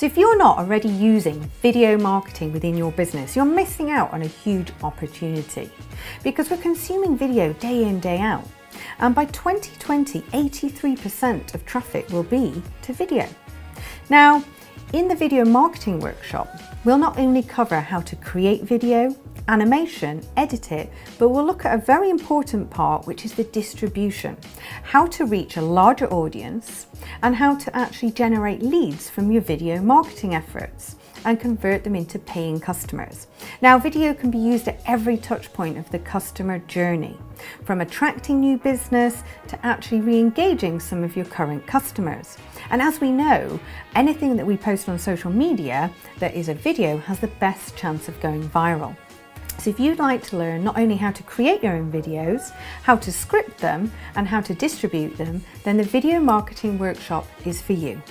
So if you're not already using video marketing within your business, you're missing out on a huge opportunity because we're consuming video day in, day out. And by 2020, 83% of traffic will be to video. Now, in the video marketing workshop, we'll not only cover how to create video, animation, edit it, but we'll look at a very important part, which is the distribution, how to reach a larger audience and how to actually generate leads from your video marketing efforts and convert them into paying customers. Now, video can be used at every touch point of the customer journey, from attracting new business to actually re-engaging some of your current customers. And as we know, anything that we post on social media that is a video has the best chance of going viral. So if you'd like to learn not only how to create your own videos, how to script them and how to distribute them, then the video marketing workshop is for you.